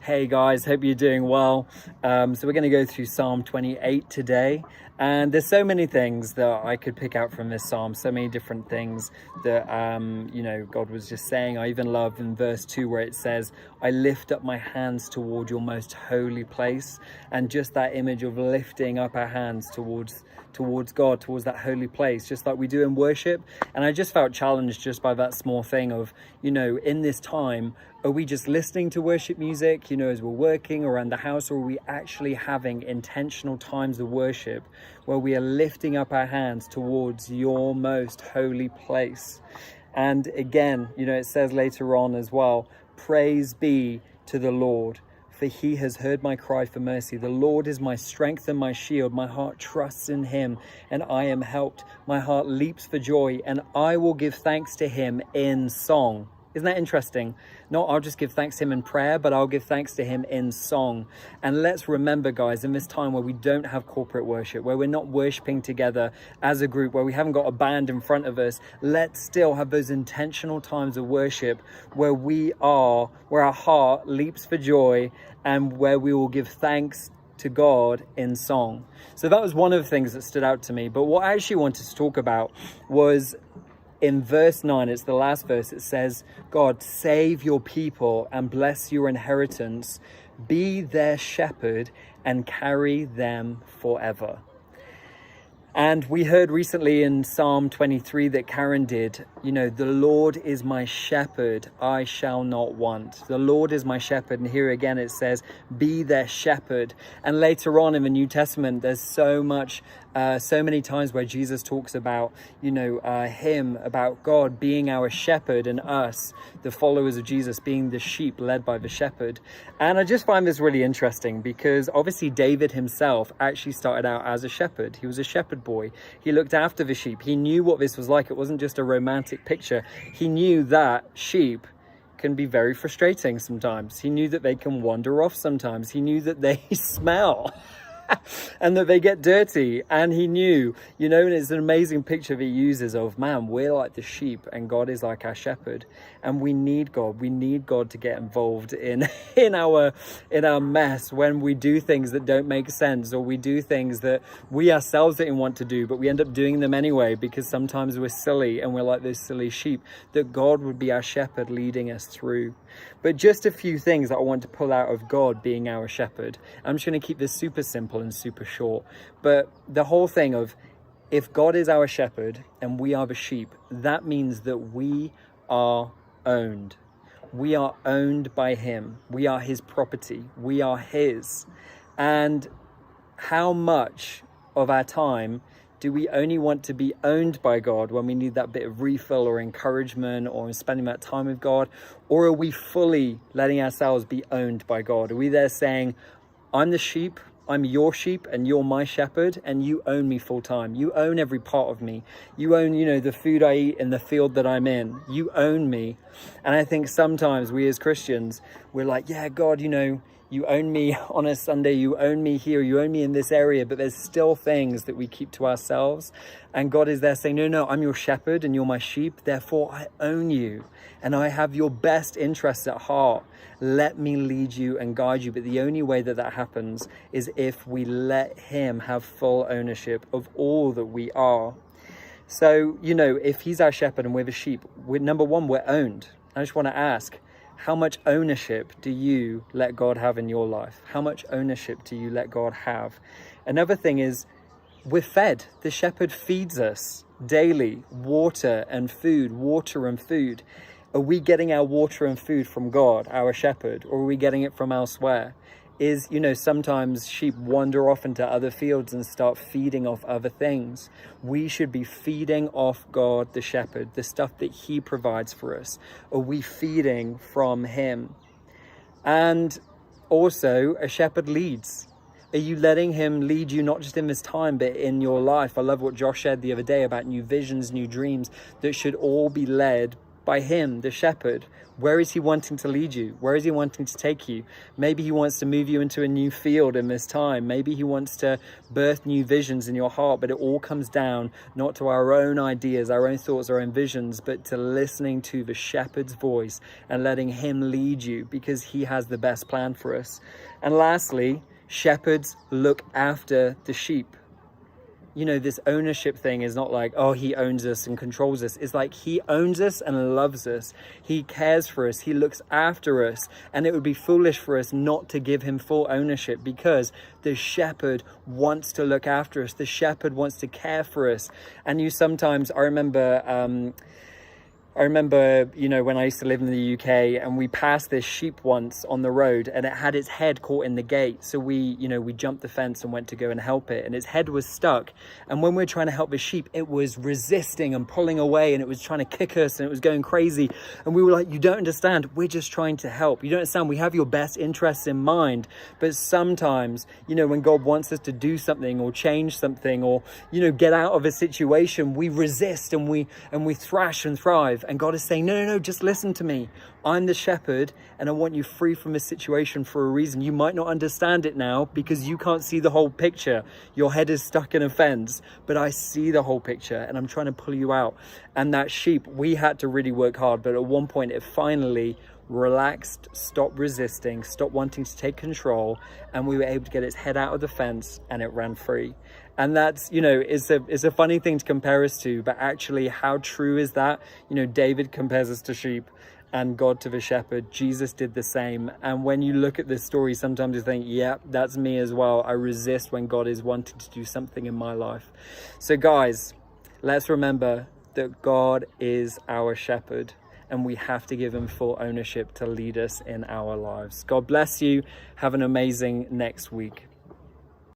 Hey guys, hope you're doing well. So we're going to go through Psalm 28 today, and there's so many things that I could pick out from this psalm, so many different things that God was just saying. I even love in verse 2 where it says, I lift up my hands toward your most holy place, and just that image of lifting up our hands towards God, towards that holy place, just like we do in worship. And I just felt challenged just by that small thing of, in this time, are we just listening to worship music, as we're working around the house, or are we actually having intentional times of worship where we are lifting up our hands towards your most holy place? And again, it says later on as well, praise be to the Lord, for he has heard my cry for mercy. The Lord is my strength and my shield. My heart trusts in him, and I am helped. My heart leaps for joy, and I will give thanks to him in song. Isn't that interesting? Not I'll just give thanks to him in prayer, but I'll give thanks to him in song. And let's remember, guys, in this time where we don't have corporate worship, where we're not worshiping together as a group, where we haven't got a band in front of us, let's still have those intentional times of worship where where our heart leaps for joy and where we will give thanks to God in song. So that was one of the things that stood out to me. But what I actually wanted to talk about was in verse 9, it's the last verse. It says, God, save your people and bless your inheritance. Be their shepherd and carry them forever. And we heard recently in Psalm 23 that Karen did, the Lord is my shepherd, I shall not want. The Lord is my shepherd. And here again it says, be their shepherd. And later on in the New Testament, there's so many times where Jesus talks about, him, about God being our shepherd and us, the followers of Jesus, being the sheep led by the shepherd. And I just find this really interesting because obviously David himself actually started out as a shepherd. He was a shepherd boy. He looked after the sheep. He knew what this was like. It wasn't just a romantic picture. He knew that sheep can be very frustrating sometimes. He knew that they can wander off sometimes. He knew that they smell and that they get dirty. And he knew, and it's an amazing picture that he uses of, man, we're like the sheep and God is like our shepherd. And we need God. We need God to get involved in our mess when we do things that don't make sense, or we do things that we ourselves didn't want to do, but we end up doing them anyway because sometimes we're silly and we're like those silly sheep, that God would be our shepherd leading us through. But just a few things that I want to pull out of God being our shepherd. I'm just going to keep this super simple and super short. But the whole thing of, if God is our shepherd and we are the sheep, that means that we are owned. We are owned by him. We are his property. We are his. And how much of our time do we only want to be owned by God when we need that bit of refill or encouragement or spending that time with God? Or are we fully letting ourselves be owned by God? Are we there saying, I'm the sheep, I'm your sheep and you're my shepherd, and you own me full time. You own every part of me. You own, the food I eat and the field that I'm in. You own me. And I think sometimes we as Christians, we're like, yeah, God, you own me on a Sunday, you own me here, you own me in this area, but there's still things that we keep to ourselves. And God is there saying, no, I'm your shepherd and you're my sheep, therefore I own you and I have your best interests at heart. Let me lead you and guide you. But the only way that happens is if we let him have full ownership of all that we are. So, if he's our shepherd and we're the sheep, number one, we're owned. I just want to ask, how much ownership do you let God have in your life? How much ownership do you let God have? Another thing is, we're fed. The shepherd feeds us daily, water and food. Are we getting our water and food from God, our shepherd, or are we getting it from elsewhere? Sometimes sheep wander off into other fields and start feeding off other things. We should be feeding off God, the shepherd, the stuff that he provides for us. Are we feeding from him? And also, a shepherd leads. Are you letting him lead you, not just in this time, but in your life? I love what Josh shared the other day about new visions, new dreams that should all be led by him, the shepherd. Where is he wanting to lead you? Where is he wanting to take you? Maybe he wants to move you into a new field in this time. Maybe he wants to birth new visions in your heart, but it all comes down not to our own ideas, our own thoughts, our own visions, but to listening to the shepherd's voice and letting him lead you, because he has the best plan for us. And lastly, shepherds look after the sheep. You know, this ownership thing is not like, oh, he owns us and controls us. It's like he owns us and loves us. He cares for us. He looks after us. And it would be foolish for us not to give him full ownership, because the shepherd wants to look after us. The shepherd wants to care for us. And you sometimes, I remember, you know, when I used to live in the UK, and we passed this sheep once on the road, and it had its head caught in the gate. So we jumped the fence and went to go and help it, and its head was stuck. And when we were trying to help the sheep, it was resisting and pulling away, and it was trying to kick us, and it was going crazy. And we were like, you don't understand. We're just trying to help. You don't understand. We have your best interests in mind. But sometimes, you know, when God wants us to do something or change something, or, you know, get out of a situation, we resist and we thrash and thrive. And God is saying, no, just listen to me. I'm the shepherd, and I want you free from this situation for a reason. You might not understand it now because you can't see the whole picture. Your head is stuck in a fence, but I see the whole picture, and I'm trying to pull you out. And that sheep, we had to really work hard, but at one point it finally relaxed, stopped resisting, stopped wanting to take control, and we were able to get its head out of the fence, and it ran free. And that's, you know, it's a funny thing to compare us to, but actually how true is that? You know, David compares us to sheep and God to the shepherd. Jesus did the same. And when you look at this story, sometimes you think, yeah, that's me as well. I resist when God is wanting to do something in my life. So guys, let's remember that God is our shepherd, and we have to give him full ownership to lead us in our lives. God bless you. Have an amazing next week.